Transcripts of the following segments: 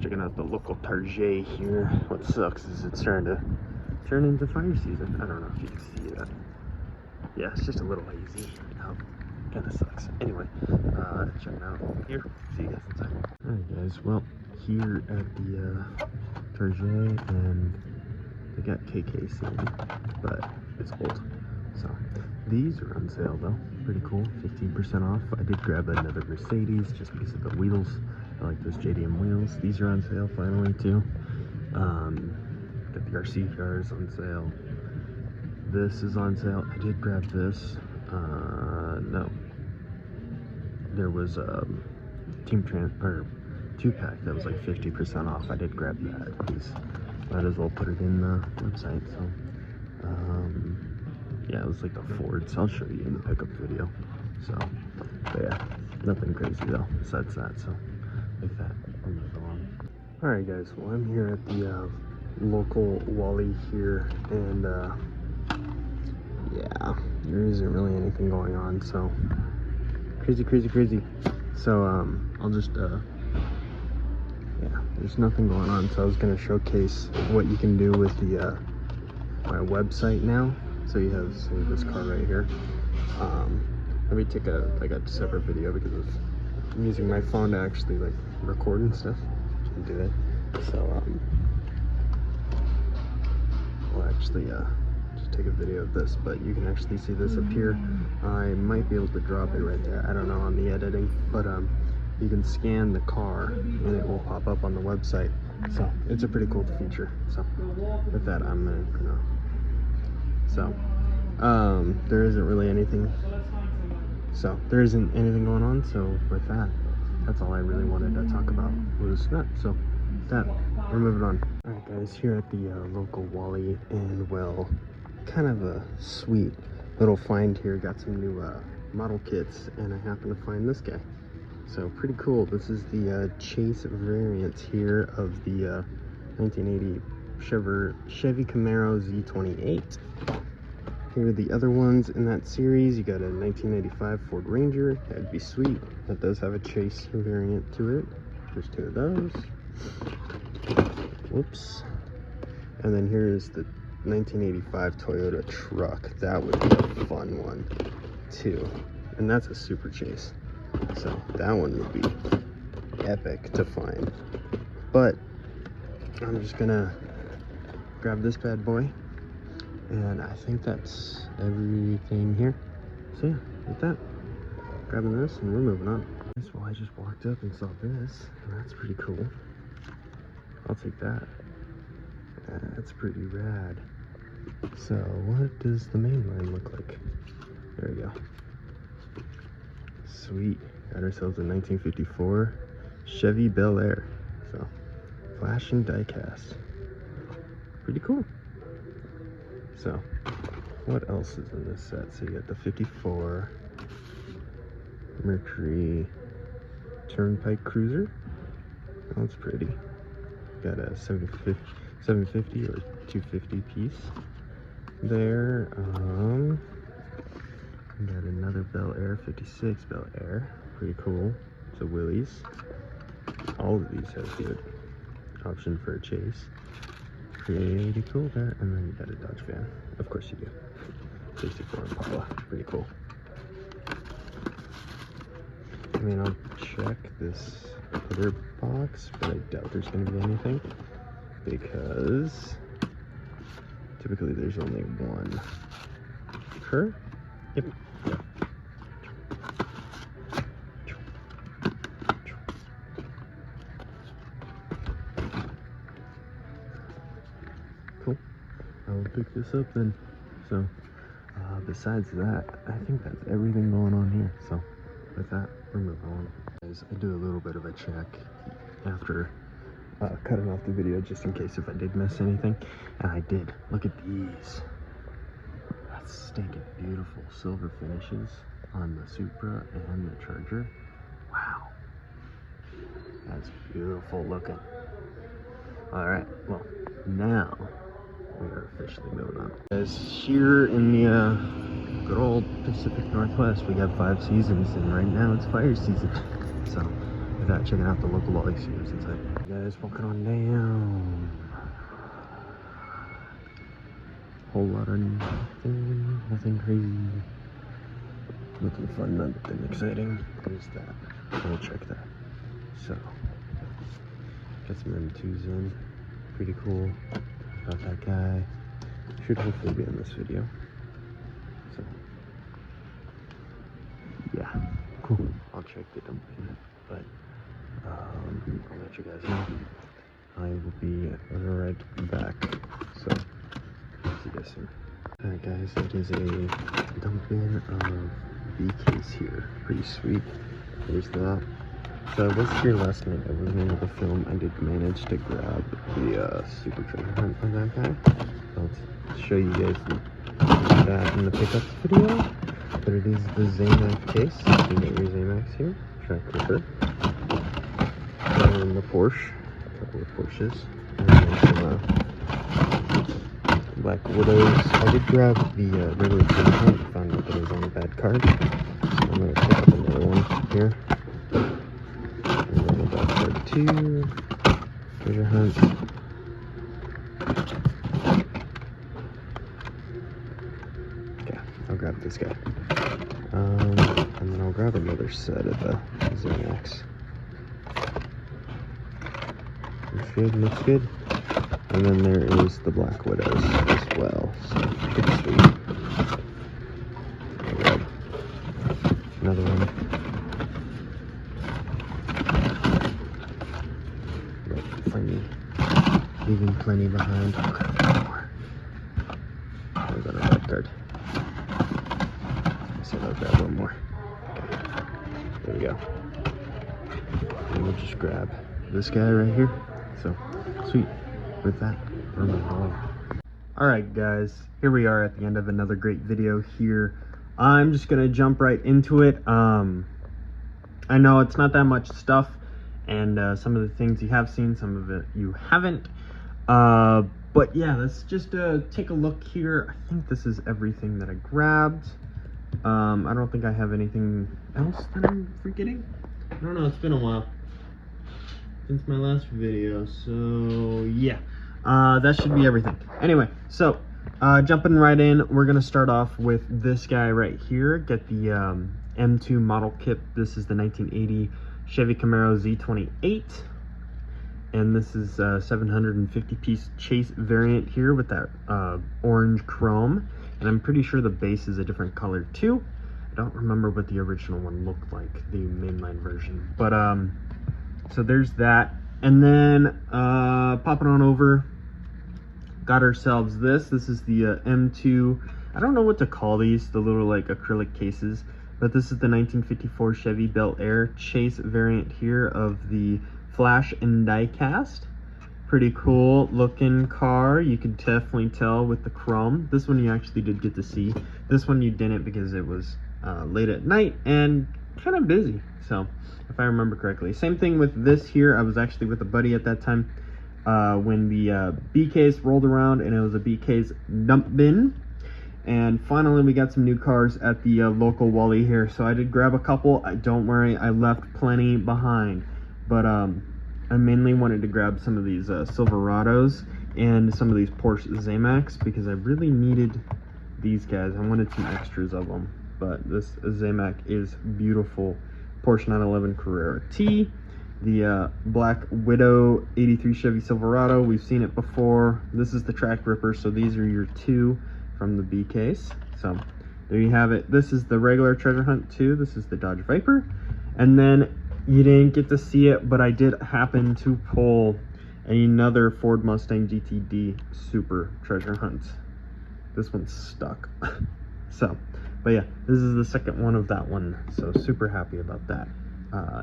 Checking out the local Target here. What sucks is it's starting to turn into fire season. I don't know if you can see that. Yeah, it's just a little hazy out. Kind of sucks. Anyway, checking out here. See you guys inside. Alright guys, well, here at the Target, and they got KKs in, but it's old. So these are on sale though. Pretty cool. 15% off. I did grab another Mercedes just because of the wheels. I like those JDM wheels. These are on sale finally too. Got the RC cars on sale. This is on sale. I did grab this. No. There was a two-pack that was like 50% off. I did grab that because might as well put it in the website. So yeah, it was like the Ford, so I'll show you in the pickup video. So, but yeah, nothing crazy though besides that. So like that, I'll move along. Alright guys, well I'm here at the local Wally here, and yeah, there isn't really anything going on, so crazy. So I'll just yeah, there's nothing going on, so I was gonna showcase what you can do with the my website now. So you have this car right here. Let me take a separate video because I'm using my phone to actually like record and stuff. Can do it. So I'll actually just take a video of this, but you can actually see this up here. I might be able to drop it right there. I don't know on the editing, but you can scan the car and it will pop up on the website. So it's a pretty cool feature. So with that, I'm gonna. So there isn't really anything. So there isn't anything going on. So with that, that's all I really wanted to talk about was that. So that, we're moving on. All right guys, here at the local Wally, and well, kind of a sweet little find here. Got some new model kits, and I happen to find this guy. So pretty cool. This is the Chase variant here of the 1980 Chevy Camaro Z28. Here are the other ones in that series. You got a 1995 Ford Ranger. That'd be sweet. That does have a Chase variant to it. There's two of those. Whoops. And then here's the 1985 Toyota truck. That would be a fun one too. And that's a Super Chase. So that one would be epic to find. But I'm just gonna grab this bad boy. And I think that's everything here. So yeah, with that, grabbing this and we're moving on. Well, I just walked up and saw this, and that's pretty cool. I'll take that. That's pretty rad. So what does the main line look like? There we go. Sweet. Got ourselves a 1954 Chevy Bel Air. So flash and die cast. Pretty cool. So what else is in this set? So you got the 54 Mercury Turnpike Cruiser. That's pretty. Got a 750 or 250 piece there. Got another Bel Air 56 Bel Air. Pretty cool. It's a Willys. All of these have good option for a chase. Pretty cool there. And then you got a Dodge van. Of course you do. 64 Impala. Pretty cool. I mean, I'll check this other box, but I doubt there's going to be anything because typically there's only one per. Yep. Cool. I will pick this up then. So besides that, I think that's everything going on here. So with that, we're moving on. Guys, I do a little bit of a check after cutting off the video just in case if I did miss anything, and I did. Look at these. That's stinking beautiful silver finishes on the Supra and the Charger. Wow, that's beautiful looking. All right, well now we are officially moving on. Guys, here in the good old Pacific Northwest, we got 5 seasons, and right now it's fire season. So at that, checking out the local Wally Sears inside. You guys walking on down. Whole lot of nothing crazy. Nothing fun, nothing exciting. There's that. We'll check that. So, got some M2s in. Pretty cool. Got that guy. Should hopefully be in this video. So, yeah, cool. I'll check the dump in, but I'll let you guys know. I will be right back. So, see you guys soon. Alright guys, it is a dump in of B case here. Pretty sweet. There's that. So I was here last night. I wasn't able to film. I did manage to grab the super treasure hunt on that guy. I'll show you guys that in the pickups video. But it is the ZAMACS case. You get your ZAMACS here. Track clipper. And the Porsche. A couple of Porsches. And then some Black Widows. I did grab the regular treasure hunt. Found out that it was on a bad card. So I'm going to pick up another one here. And then a Black Card 2. Treasure hunt. Okay, I'll grab this guy. And then I'll grab another set of the ZAMACS. Looks good, looks good. And then there is the Black Widows as well. So pretty sweet. I'll grab another one. Leaving plenty behind. I'll grab one more. I'll got a red card. I said I'll grab one more. Okay. There we go. And we'll just grab this guy right here. So, sweet. With that, we're moving along. Alright guys, here we are at the end of another great video here. I'm just gonna jump right into it. I know it's not that much stuff, and some of the things you have seen, some of it you haven't. But yeah, let's just take a look here. I think this is everything that I grabbed. I don't think I have anything else that I'm forgetting. I don't know, it's been a while since my last video, so yeah. That should be everything. Anyway, so jumping right in, we're gonna start off with this guy right here. Get the M2 model kit. This is the 1980 Chevy Camaro Z28, and this is a 750-piece chase variant here with that orange chrome, and I'm pretty sure the base is a different color too. I don't remember what the original one looked like, the mainline version, but so there's that. And then popping on over, got ourselves this is the M2. I don't know what to call these, the little like acrylic cases, but this is the 1954 Chevy Bel Air chase variant here of the flash and die cast. Pretty cool looking car. You can definitely tell with the chrome. This one you actually did get to see. This one you didn't because it was late at night and kind of busy, so if I remember correctly. Same thing with this here. I was actually with a buddy at that time when the B case rolled around, and it was a B case dump bin. And finally we got some new cars at the local Wally here, so I did grab a couple. Don't worry, I left plenty behind, but I mainly wanted to grab some of these Silverados and some of these Porsche ZAMACS because I really needed these guys. I wanted some extras of them, but this ZAMAC is beautiful. Porsche 911 Carrera T, the Black Widow 83 Chevy Silverado. We've seen it before. This is the track ripper, so these are your two from the B case. So there you have it. This is the regular treasure hunt too. This is the Dodge Viper. And then you didn't get to see it, but I did happen to pull another Ford Mustang GTD Super treasure hunt. This one's stuck. So, but yeah, this is the second one of that one. So super happy about that.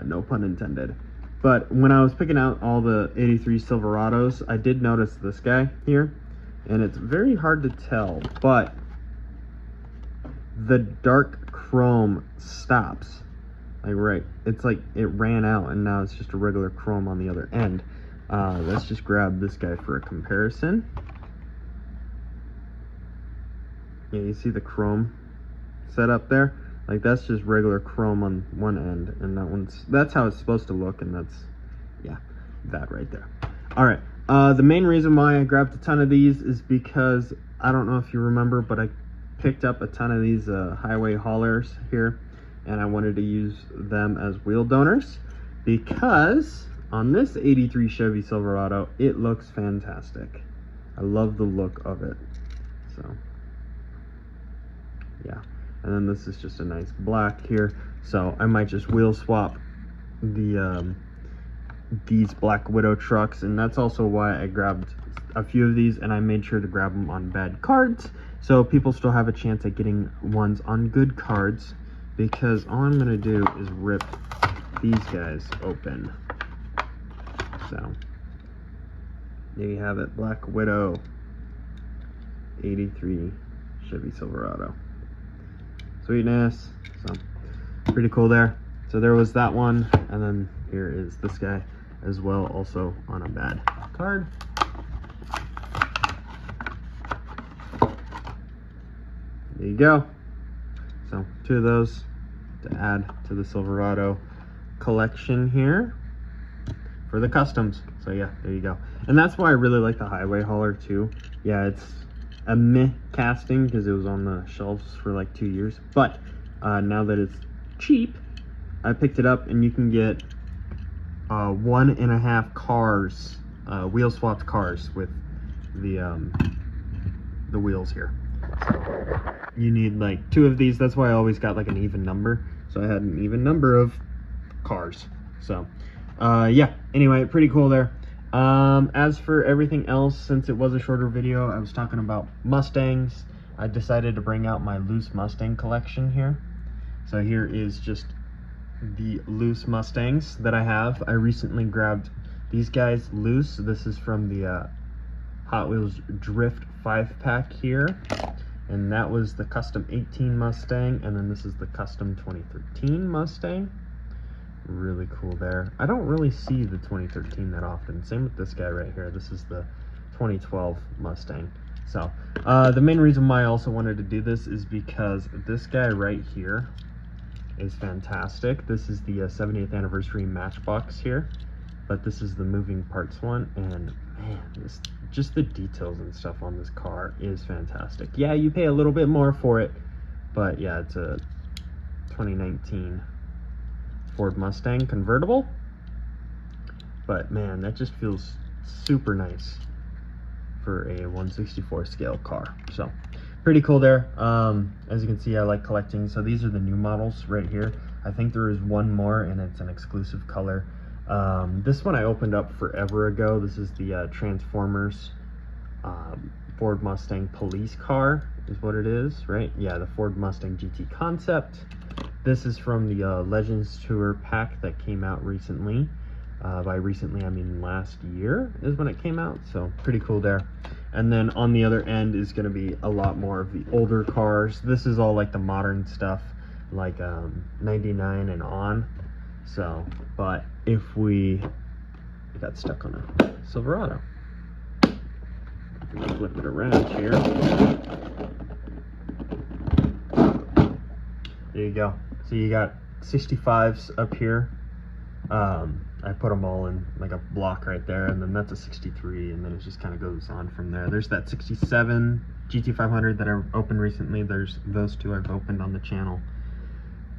No pun intended. But when I was picking out all the 83 Silverados, I did notice this guy here. And it's very hard to tell, but the dark chrome stops. Like right, it's like it ran out and now it's just a regular chrome on the other end. Let's just grab this guy for a comparison. Yeah, you see the chrome set up there? Like that's just regular chrome on one end, and that's how it's supposed to look, and that's, yeah, that right there. All right, the main reason why I grabbed a ton of these is because, I don't know if you remember, but I picked up a ton of these highway haulers here, and I wanted to use them as wheel donors because on this 83 Chevy Silverado, it looks fantastic. I love the look of it. So yeah, and then this is just a nice black here, so I might just wheel swap the these Black Widow trucks, and that's also why I grabbed a few of these, and I made sure to grab them on bad cards so people still have a chance at getting ones on good cards, because all I'm gonna do is rip these guys open. So there you have it, Black Widow 83 Chevy Silverado. Sweetness. So pretty cool there. So there was that one, and then here is this guy as well, also on a bad card. There you go. So 2 of those to add to the Silverado collection here for the customs. So yeah, there you go. And that's why I really like the highway hauler too. Yeah, it's a meh casting because it was on the shelves for like 2 years, but now that it's cheap, I picked it up, and you can get 1.5 cars, wheel swapped cars with the wheels here. So you need like 2 of these. That's why I always got like an even number, so I had an even number of cars. So yeah, anyway, pretty cool there. As for everything else, since it was a shorter video, I was talking about Mustangs. I decided to bring out my loose Mustang collection here. So here is just the loose Mustangs that I have. I recently grabbed these guys loose. This is from the Hot Wheels Drift 5-pack here, and that was the custom 18 Mustang, and then this is the custom 2013 Mustang. Really cool there. I don't really see the 2013 that often. Same with this guy right here. This is the 2012 Mustang. So the main reason why I also wanted to do this is because this guy right here is fantastic. This is the 70th anniversary Matchbox here, but this is the moving parts one, and man, just the details and stuff on this car is fantastic. Yeah, you pay a little bit more for it, but yeah, it's a 2019 Ford Mustang convertible, but man, that just feels super nice for a 1/64 scale car. So pretty cool there. As you can see, I like collecting. So these are the new models right here. I think there is one more, and it's an exclusive color. This one I opened up forever ago. This is the Transformers Ford Mustang police car is what it is, right? Yeah, the Ford Mustang GT concept. This is from the Legends Tour pack that came out recently. By recently, I mean last year is when it came out, so pretty cool there. And then on the other end is going to be a lot more of the older cars. This is all like the modern stuff, like 99 and on. So, but if we got stuck on a Silverado, flip it around here. There you go. So you got 65s up here. I put them all in like a block right there, and then that's a 63, and then it just kind of goes on from there. There's that 67 GT500 that I opened recently. There's those 2 I've opened on the channel,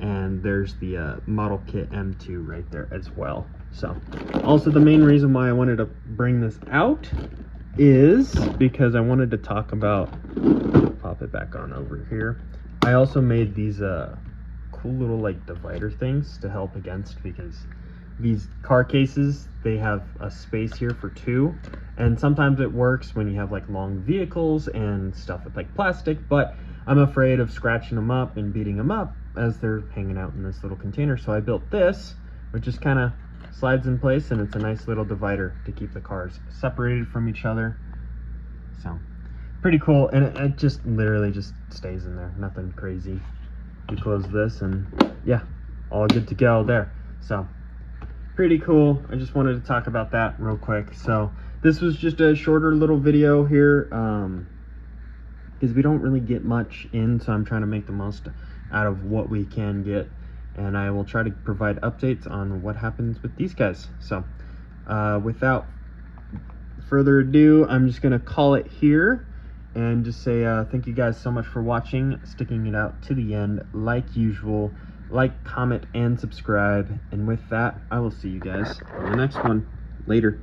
and there's the model kit M2 right there as well. So also the main reason why I wanted to bring this out is because I wanted to talk about, pop it back on over here. I also made these cool little like divider things to help against, because these car cases, they have a space here for 2, and sometimes it works when you have like long vehicles and stuff with like plastic, but I'm afraid of scratching them up and beating them up as they're hanging out in this little container. So I built this, which just kind of slides in place, and it's a nice little divider to keep the cars separated from each other. So pretty cool, and it just literally just stays in there, nothing crazy. You close this, and yeah, all good to go there. So pretty cool. I just wanted to talk about that real quick. So this was just a shorter little video here, because we don't really get much in, so I'm trying to make the most out of what we can get, and I will try to provide updates on what happens with these guys. So without further ado, I'm just gonna call it here and just say thank you guys so much for watching, sticking it out to the end like usual. Like, comment, and subscribe, and with that, I will see you guys on the next one. Later.